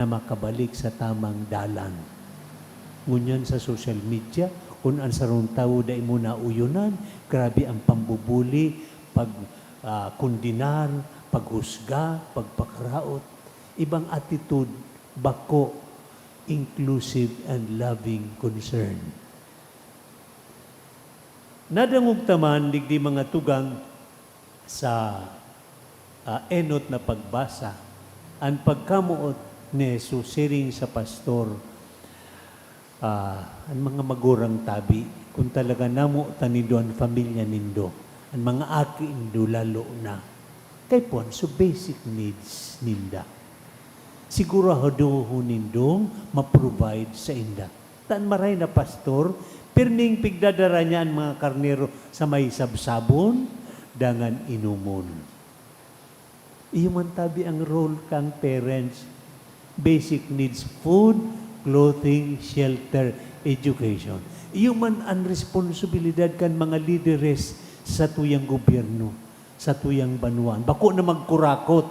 na makabalik sa tamang dalan. Ngunyan sa social media, kung ang sarong tao da mo na uyunan, grabe ang pambubuli, kundinar, paghusga, pagpakaraot. Ibang attitude, bako, inclusive and loving concern. Nadangog taman, digdi mga tugang sa enot na pagbasa, ang pagkamuot ni Jesus siring sa pastor, ang mga magurang tabi, kung talaga namo tanido ang pamilya nindo, ang mga aki indo lalo na. Kay pon, so basic needs ninda. Siguro haduho nindong ma-provide sa inda. Taan maray na pastor, pirning pigdadara niya ang mga karnero sa may sabsabon, dangan inumon. Iyo man tabi ang role kang parents, basic needs, food, clothing, shelter, education. Iyo man ang responsibilidad kan mga lideres sa tuyang gobyerno, sa tuyang banwan. Bako na magkurakot,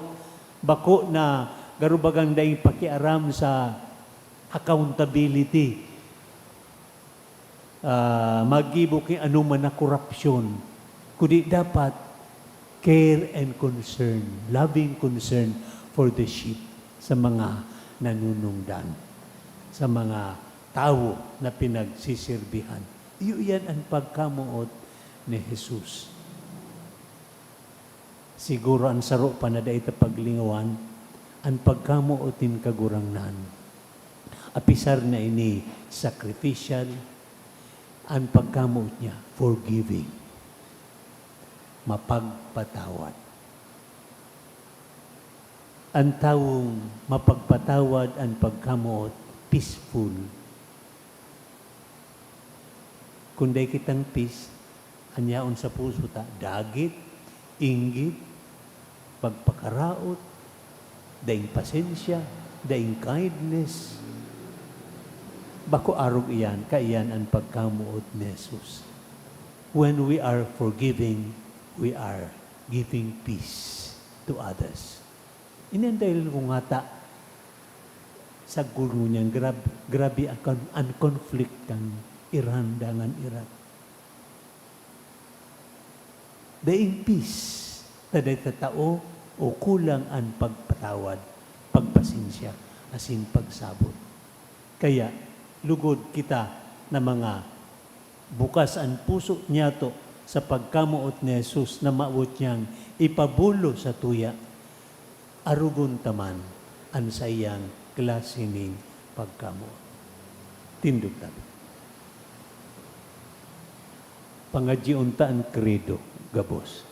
bako na garubagang daing pakiaram sa accountability, magibok yung anuman na korupsyon, kundi dapat care and concern, loving concern for the sheep, sa mga nanunungdan, sa mga tao na pinagsisirbihan. Iyan ang pagkamuot ni Jesus. Siguro ang saro pa na dahi paglingawan, ang pagkamuotin kagurangnan. Apisar na ini sacrificial, ang pagkamuot niya forgiving, mapagpatawad. Ang taong mapagpatawad ang pagkamuot, peaceful. Kung day kitang peace, anyaon sa puso ta, dagit, inggit, pagpakaraot, daing pasensya, daing kindness. Bako arog iyan, kaiyan ang pagkamuot ni Jesus. When we are forgiving, we are giving peace to others. Inan dahil kung ngata sa guru niyan, grabe ang conflict ng Iran dangan Iraq. Daing peace, taday tatao o kulang ang pagpatawad, pagpasensya, asin pagsabot. Kaya, lugod kita na mga bukas ang puso niya to sa pagkamuot ni Jesus na maawot niyang ipabulo sa tuya, arugon taman ang sayang klase ning pagkamuot. Tindog tabi. Pangadjiunta ang kredo, gabos.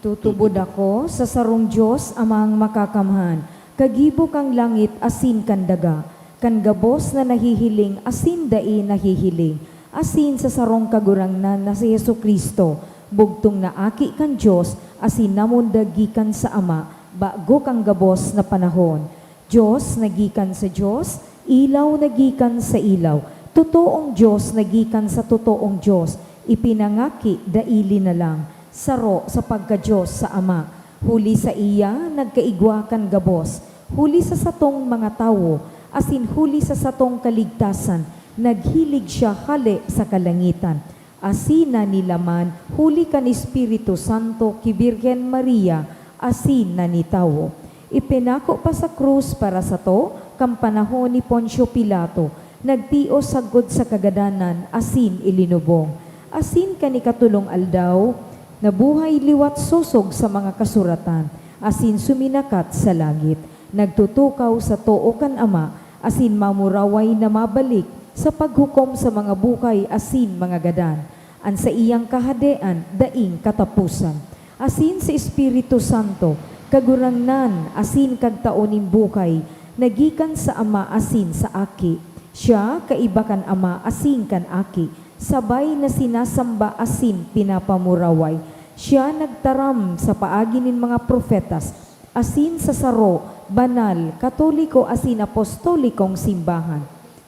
Tutubod ako sa sarong Diyos amang makakamhan, kagibo kang langit asin kan daga, kan gabos na nahihiling asin dai nahihiling, asin sa sarong kagurangnan na si Jesucristo, bugtong na aki kan Diyos, asin namundagikan sa Ama, bago kang gabos na panahon. Diyos nagikan sa Diyos, ilaw nagikan sa ilaw, totoong Diyos nagikan sa totoong Diyos, ipinangaki daili na lang, saro sa pagka-Diyos sa Ama, huli sa iya nagkaigwa kan gabos, huli sa satong mga tawo, asin huli sa satong kaligtasan, naghilig siya hali sa kalangitan. Asina nilaman, huli kan Espiritu Santo, ki Birhen Maria, asin na ni tawo. Ipinako pa sa krus para sa to, kam panahon ni Poncio Pilato, nagtio sagod sa kagadanan, asin ilinubong. Asin kani katulong aldaw, nabuhay liwat susog sa mga kasuratan, asin suminakat sa langit, nagtutukaw sa too kan Ama, asin mamuraway na mabalik sa paghukom sa mga bukay asin mga gadan, an sa iyang kahadean daing katapusan, asin sa Espiritu Santo, kagurangnan asin kagtaonin bukay, nagikan sa Ama asin sa Aki, siya kaibakan Ama asin kan Aki, sabay na sinasamba asin pinapamuraway, siya nagtaram sa paagi nin mga profetas, asin sa saro, banal, katoliko asin apostolikong simbahan.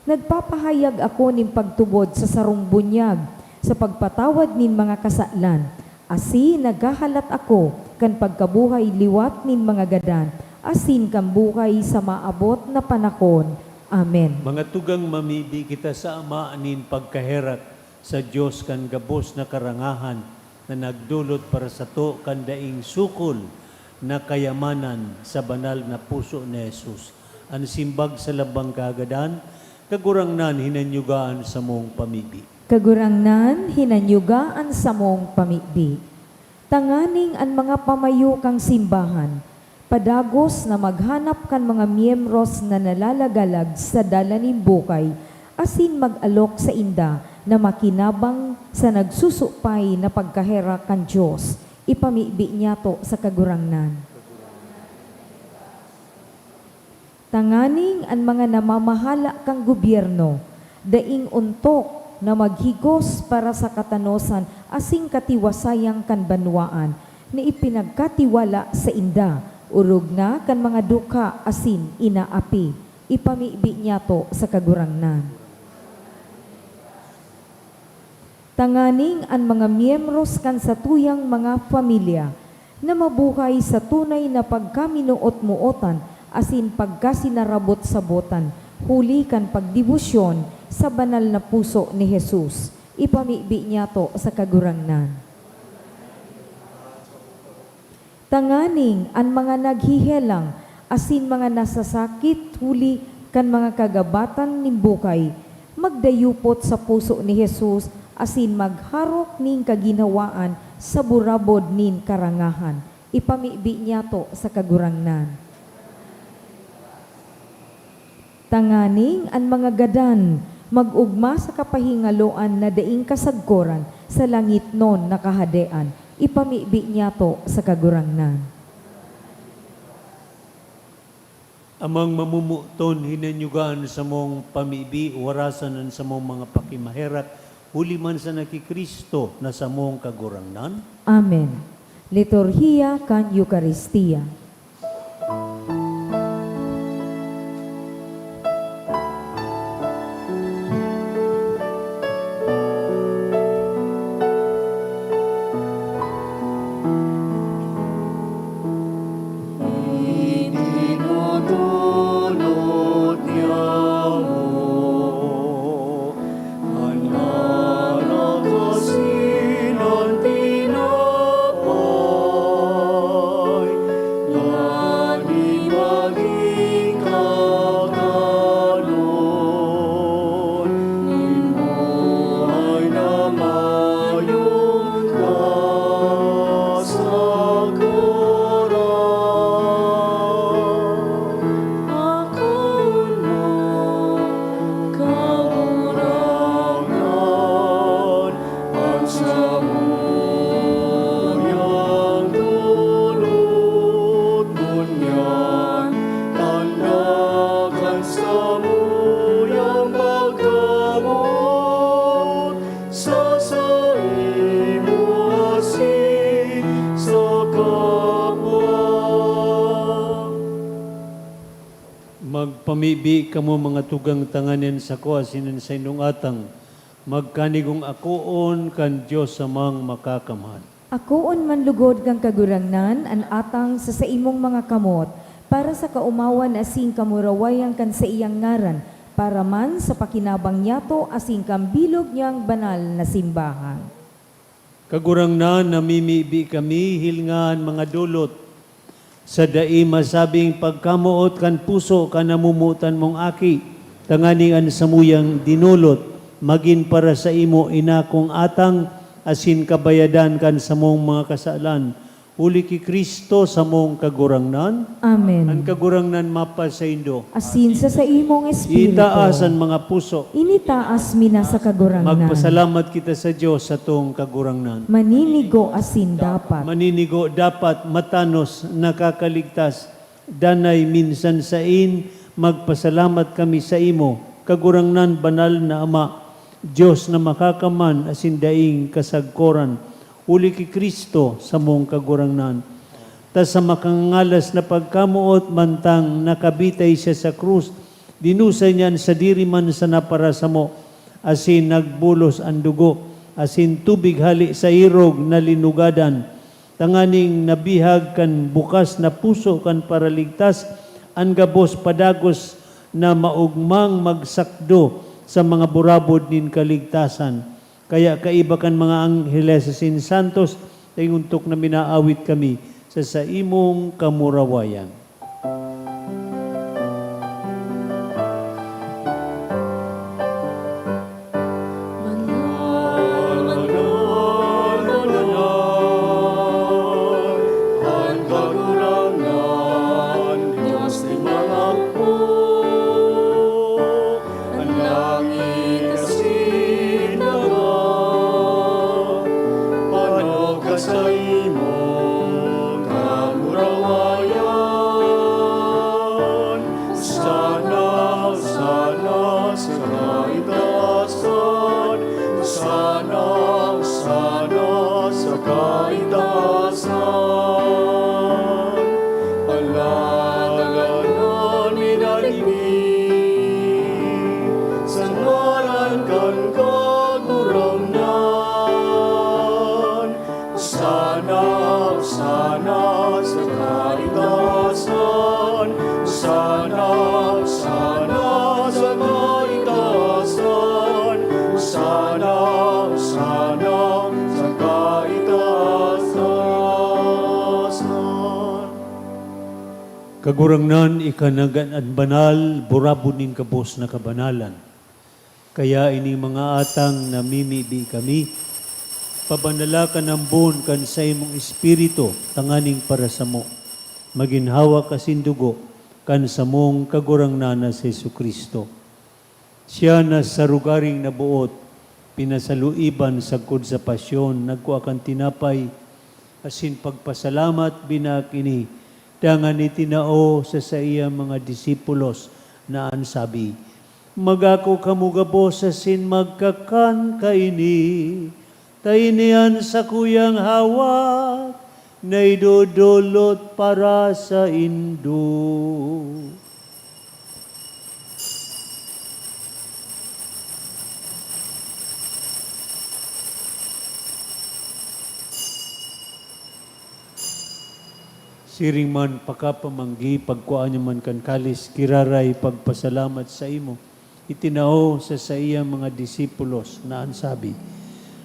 Nagpapahayag ako nin pagtubod sa sarong bunyag, sa pagpatawad nin mga kasalan. Asin naghahalat ako, kan pagkabuhay liwat nin mga gadan, asin kang buhay sa maabot na panahon. Amen. Mga tugang mamibi kita sa Ama anin pagkaherat sa Dios kan gabos na karangahan na nagdulot para sa to kan daing sukol na kayamanan sa banal na puso ni Jesus. Ang simbag sa labang kagadan, kagurangnan hinanyugaan sa mong pamibi. Kagurangnan, hinanyugaan sa mong pamibi. Tanganing ang mga pamayo kang simbahan, padagos na maghanap kan mga miyembros na nalalagalag sa dalaning bukay, asin mag-alok sa inda na makinabang sa nagsusupay na pagkahera kan Diyos, ipamibi niya to sa kagurangnan. Tanganing ang mga namamahala kang gobyerno, daing untok na maghigos para sa katanosan asing katiwasayang kan banwaan, ni ipinagkatiwala sa inda, urog na kan mga duka asin inaapi, ipamibi niya to sa kagurangnan. Tanganing ang mga miyembros kan sa tuyang mga pamilya na mabuhay sa tunay na pagkaminuot-muotan asin pagkasinarabot sa botan, huli kan pagdibusyon sa banal na puso ni Jesus. Ipamibi niya to sa kagurangnan. Tanganing ang mga naghihelang asin mga nasasakit huli kan mga kagabatan ni bukay, magdayupot sa puso ni Jesus asin magharok ning kaginhawaan sa burabod nin karangahan. Ipamibi niya to sa kagurangnan. Tanganing ang mga gadan magugma sa kapahingaloan na daing kasagkoran sa langit non nakahadean. Ipamibi niya to sa kagurangnan. Amang mamumuton hinanyugaan sa mong pamibi, warasan sa mong mga pakimaherat, huli man sa nakikristo na sa mong kagurangnan. Amen. Liturhiya kan Eucharistia. Magpamibi kamo mga tugang tanganin sa ko asinan sa inong atang, magkanigong akoon kan Diyos samang makakamhan. Akoon man lugod kang kagurangnan, an atang sa imong mga kamot, para sa kaumawan asing kamurawayang kan sa iyang ngaran, para man sa pakinabang niyato asing kambilog niyang banal na simbahan. Kagurangnan namimibi kami hilngan mga dulot, sa dai masabing pagkamuot kan puso ka namumutan mong aki, tanganing an samuyang dinulot, magin para sa imo inakong atang, asin kabayadan kan sa mong mga kasalan. Uli ki Kristo sa mong kagurangnan. Amen. Ang kagurangnan mapa sa indo. Asin sa imong espiritu. Itaas ang mga puso. Initaas mina sa kagurangnan. Magpasalamat kita sa Diyos sa tong kagurangnan. Maninigo asin dapat. Maninigo dapat matanos nakakaligtas. Danay minsan sain, magpasalamat kami sa imo. Kagurangnan banal na Ama, Diyos na makakaman asin daing kasagkoran. Uli ki Kristo sa mong kagurangnan. Ta sa makangalas na pagkamuot mantang nakabitay siya sa krus, dinusay niyan sa diri man sa napara sa mo, asin nagbulos ang dugo, asin tubig hali sa irog na linugadan, tanganing nabihag kan bukas na puso kan paraligtas, ang gabos padagos na maugmang magsakdo sa mga burabod nin kaligtasan. Kaya kaiba kan mga angheles sa sinsantos, tinguntok na minaawit kami sa imong kamurawayan. Kagurangnan ikanagan at banal, burabod nin kabos na kabanalan. Kaya ini mga atang namimibi kami, pabanala ka ng buon kan sa imong espiritu, tanganing para sa mo. Maginhawa kasindugo, kan sa mong kagurangnan na si Jesucristo. Siya na sa rugaring nabuot, pinasaluiban sagkod sa pasyon, nagkuakan tinapay, asin pagpasalamat binakini, dangan itinao sa iya mga disipulos na ansabi, magako kamugabos sa sin magkakan kaini, tainian sa kuyang hawak, na idudulot para sa indo. Siring man pakapamanggi, pagkuan niya man kan kalis, kiraray pagpasalamat sa imo. Itinao sa iya mga disipulos na ansabi,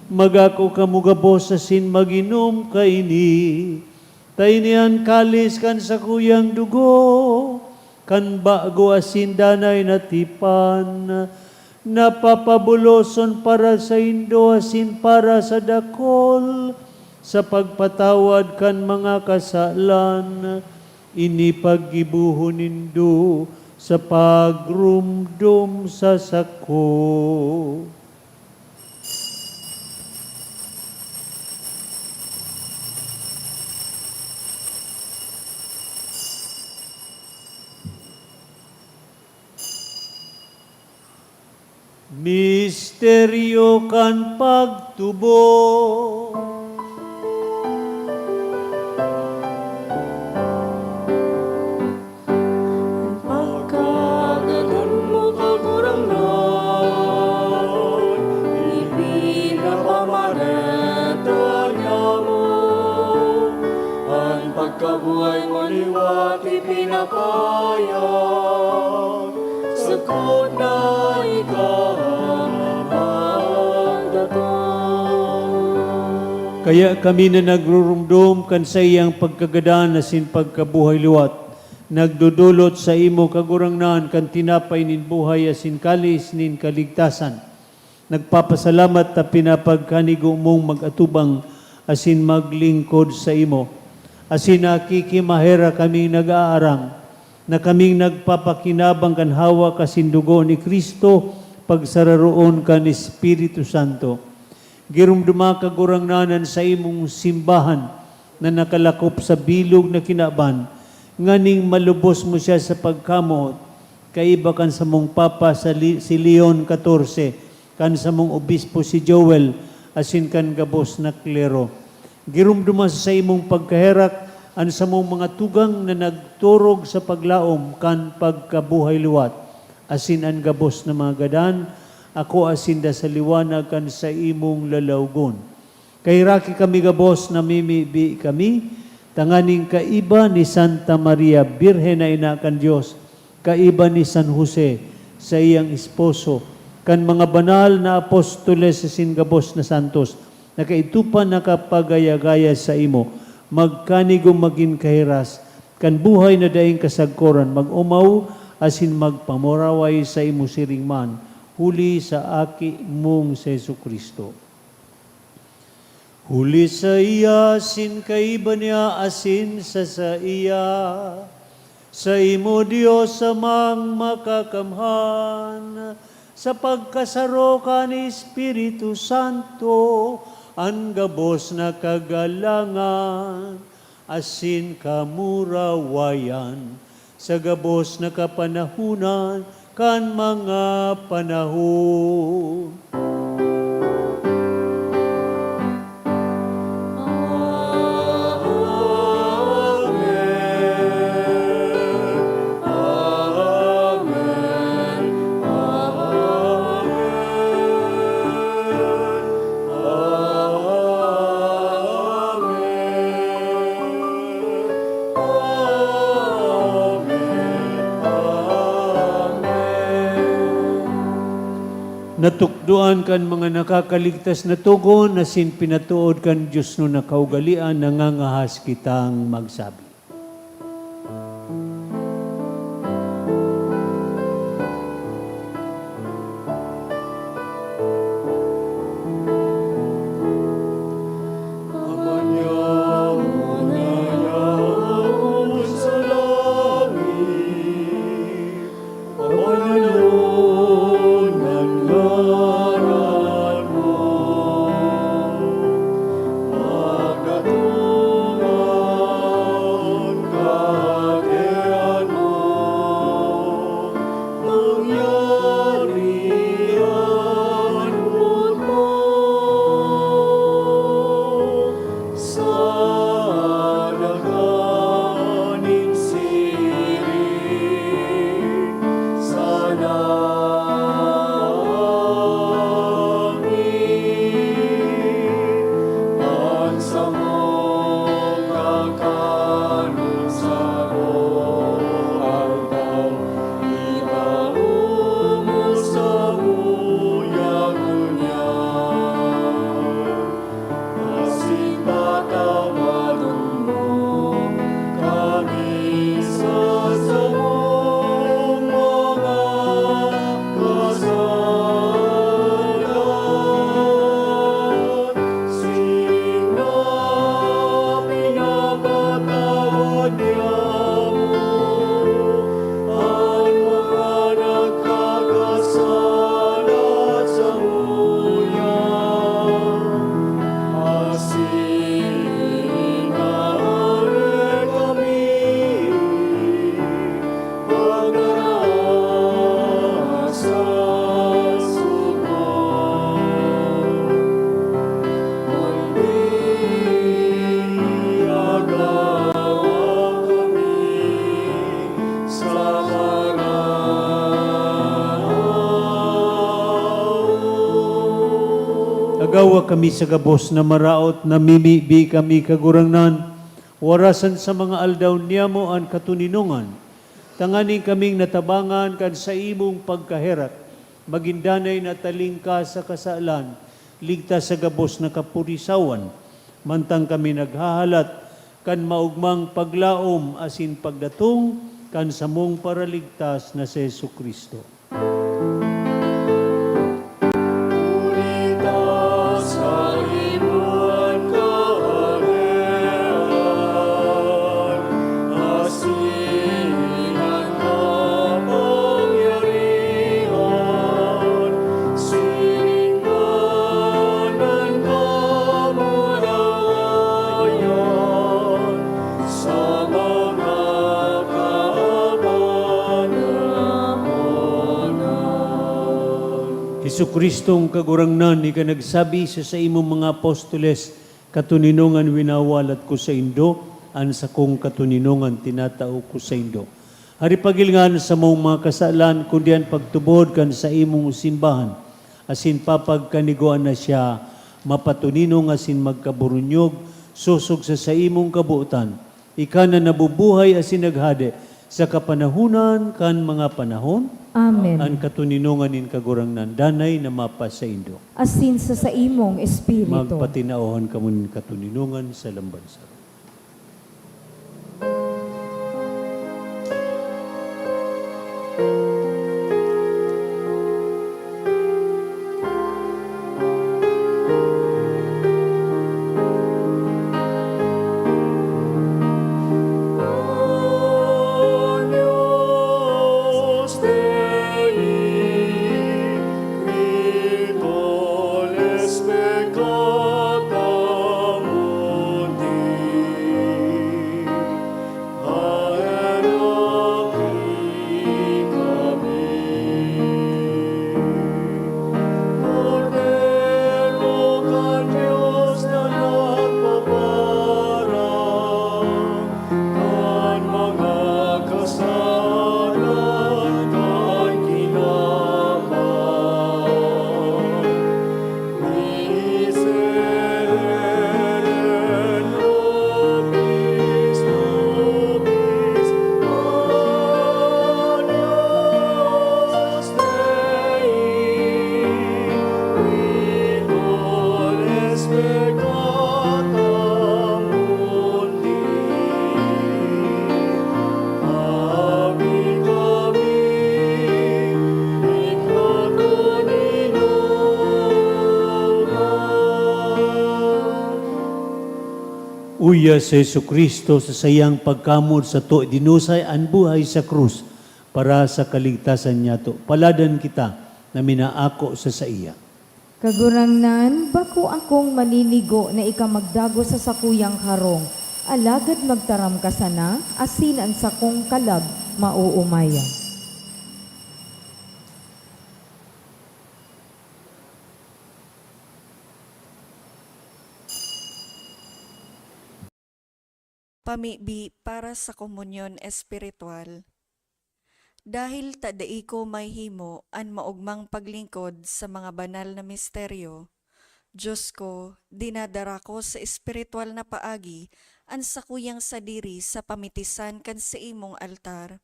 magako kamugabos sa sin maginom kaini, tainian kalis kan sa kuyang dugo, kan bago asin danay natipan, napapabuloson para sa indo asin para sa dakol, sa pagpatawad kan mga kasalan, inipaggibuhon nindo sa pagrumdum sa sako. Misteryo kan pagtubo, kabuhay mo liwat ipinapayag, sakot na ikaw ang datong. Kaya kami na nagrurumdum kan sa iyang pagkagadan na sin pagkabuhay liwat, nagdudulot sa imo kagurangnan kan tinapay nin buhay asin kalis nin kaligtasan. Nagpapasalamat ta pinapagkanigo mong magatubang asin maglingkod sa imo. Asin nakikimahera kaming nag-aarang, na kaming nagpapakinabang kan hawa kasindugo ni Kristo, pagsararoon kan Espiritu Santo. Girumduma kagurangnanan sa imong simbahan, na nakalakop sa bilog na kinaban, nganing malubos mo siya sa pagkamot, kaiba kan sa mong Papa si Leon 14, kan sa mong Obispo si Joel, asin kan gabos na klero. Girumduma sa imong pagkaherak, an sa mong mga tugang na nagturog sa paglaom kan pagkabuhay liwat, asin an gabos na mga gadan, ako asin da sa liwanag kan sa imong lalawgon. Kay raki kami gabos na mimibi kami, tanganing kaiba ni Santa Maria, Birhen na ina kan Diyos, kaiba ni San Jose sa iyang esposo, kan mga banal na apostoles sa singabos na santos, na kaitupan nakapagaya-gaya sa imo, magkanigong maging kahiras, kan buhay na daing kasagkoran, mag-umaw, asin magpamoraway sa imo siring man, huli sa aki mong sa Jesu Kristo. Huli sa iya, asin kaiba niya, asin sa iya, sa imo Diyos amang makakamhan, sa pagkasaro ka ni Espiritu Santo, ang gabos na kagalangan, asin kamurawayan, sa gabos na kapanahunan, kan mga panahon. Natukduan kan mga nakakaligtas na tugon, na sin pinatuod kan Diyos no nakaugalian, nangangahas kitang magsabi. Agawa kami sa gabos na maraot, na mimibi kami kagurangnan, warasan sa mga aldaw niya mo ang katuninungan. Tanganing kaming natabangan kan sa imong pagkaherak, magindanay na talingka sa kasalan, ligtas sa gabos na kapurisawan, mantang kami naghahalat, kan maugmang paglaom asin pagdatong, kan samong paraligtas na si Jesu Kristo. Jesucristong kagurangnan, ika nagsabi sa imong mga apostoles, katuninungan winawalat ko sa Indo, an sa kong katuninungan tinatao ko sa Indo. Hari pagilngan sa mong mga kasalan, kundian pagtubod kan sa imong simbahan, asin papagkaniguan na siya, mapatunino nga sin magkaburunyog, susog sa imong kabuutan. Ika na nabubuhay asin naghade sa kapanahunan kan mga panahon, Amen. ang katuninongan nin kagurangnan, danay na mapa sa indo. Asin sa imong espiritu. Magpatinaohan kamo nin katuninongan sa lambansa. Agnus Dei, qui tolles peccata mundi, Uya sa Jesucristo sa sayang pagkamod sa to dinusay ang buhay sa krus para sa kaligtasan niya to. Paladan kita na minaako sa iya. Kagurangnan, bako akong maninigo na ikamagdago sa sakuyang harong. Alagad magtaram ka sana, asin ang sakong kalag mauumaya. Pamibi para sa komunyon espiritual. Dahil tadai ko may himo an maugmang paglingkod sa mga banal na misteryo, Diyos ko, dinadara ko sa espiritual na paagi an sakuyang sadiri sa pamitisan kan sa imong altar.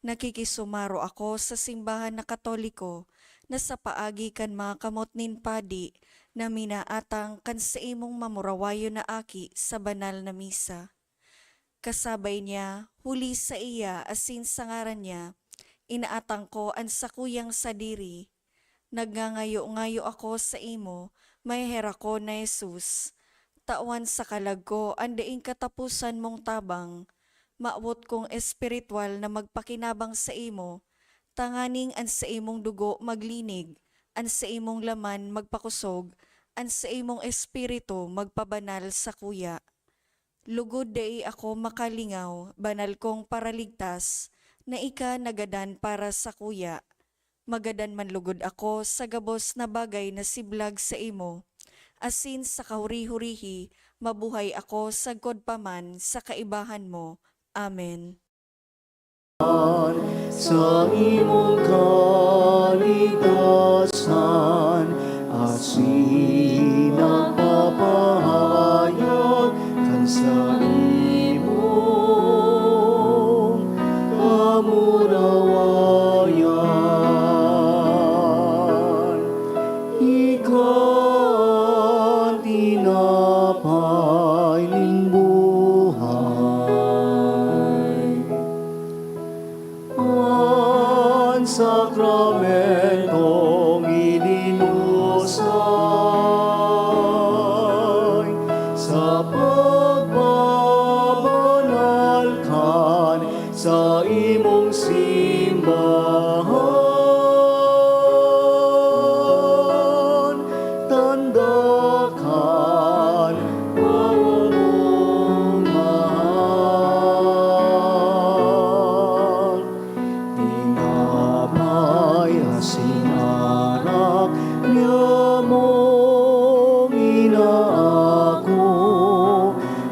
Nakikisumaro ako sa simbahan na Katoliko na sa paagi kan mga kamot nin padi na minaatang kan sa imong mamurawayo na aki sa banal na misa. Kasabay niya, huli sa iya asin sa ngaran niya, inaatang ko ang sakuyang sadiri. Nagngangayo-ngayo ako sa imo, may hera ko na Jesus. Tawan sa kalag ko, andaing katapusan mong tabang. Maawot kong espiritual na magpakinabang sa imo, tanganing an sa imong dugo maglinig, an sa imong laman magpakusog, an sa imong espiritu magpabanal sa kuya. Lugod dai ako makalingaw, banal kong paraligtas, na ika nagadan para sa kuya. Magadan man lugod ako sa gabos na bagay na siblag sa imo. Asin sa kahuri-hurihi, mabuhay ako sagkod paman sa kaibahan mo. Amen. sa imong kaligtasan, asin ang papahayag kan sa imong kamurawayan. Ikaw tinapay ning buhay, ang sakramentong ininusay sa pagbabanalkan sa imong simbahan. Tandakan ang mahal, tinapay asin anak niya mong inaako,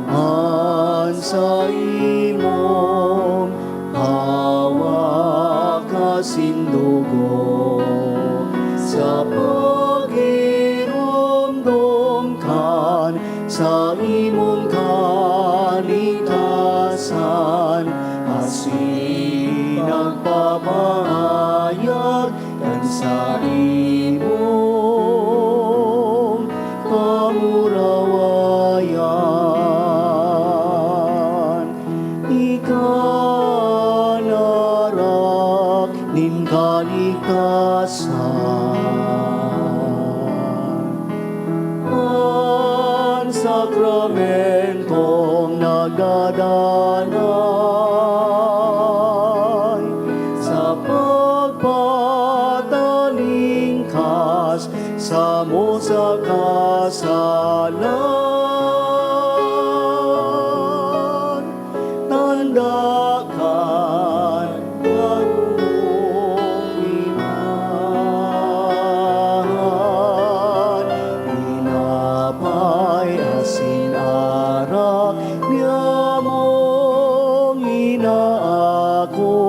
an sa imong hawak asin dugo, sa pagiromdom sa imong kamurawayan. Ikanarak nin kaligtasan. Ang sakramentong nagadanay sa pagpatalingkas sa mo sa kasalan. Tandakan agumong iman, pinapay asin arak niya mong inaako,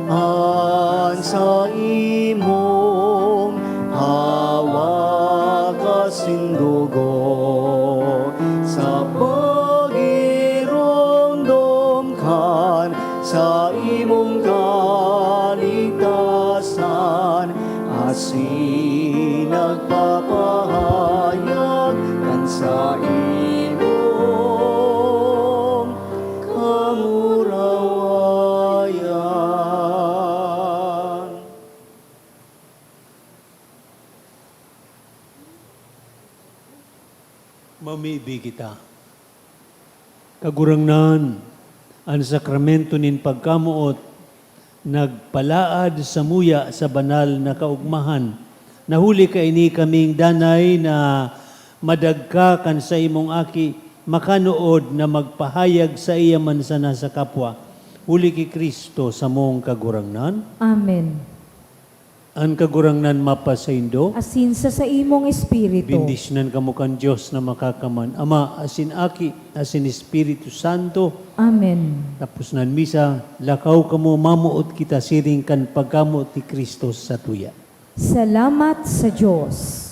an sa imong hawak asin dugo, sa pagiromdom kan sa imong kaligtasan, asin nagpapahayag kan sa imong kamurawayan. Mamibi kita. Kagurangnan, ang sakramento nin pagkamuot, nagpalaad sa muya sa banal na kaugmahan. Nahuli ka ini kaming danay na madagka kan sa imong aki, makanood na magpahayag sa iya man sana sa kapwa. Huli ki Kristo sa mong kagurangnan. Amen. Ang kagurangnan mapasaindo. Asin sa imong espiritu. Bindisyonan kamo kan Diyos na makakaman. Ama, asin aki, asin Espiritu Santo. Amen. Tapos nan misa, lakaw kamo mamuot kita siring kan pagkamuot ni Kristo sa tuya. Salamat sa Diyos.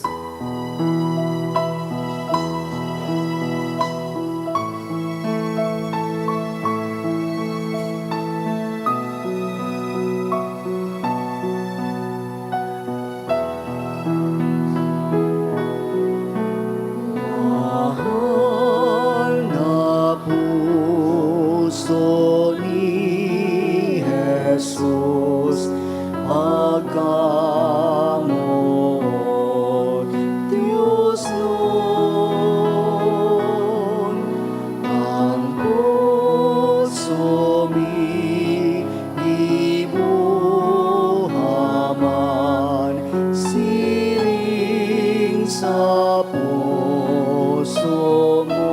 Mahal na puso ni Jesus, pagkamot Diyos nun, ang puso mi ibuhaman, siring sa puso mo.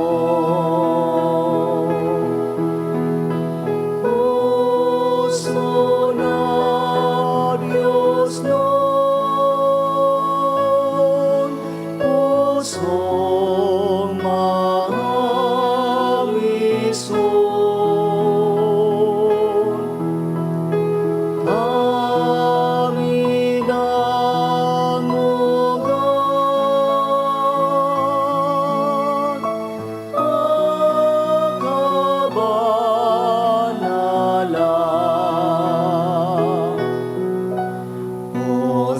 Puso na Diyos nun, pusong mahamison. Kami nangugan, pagkabanalan. O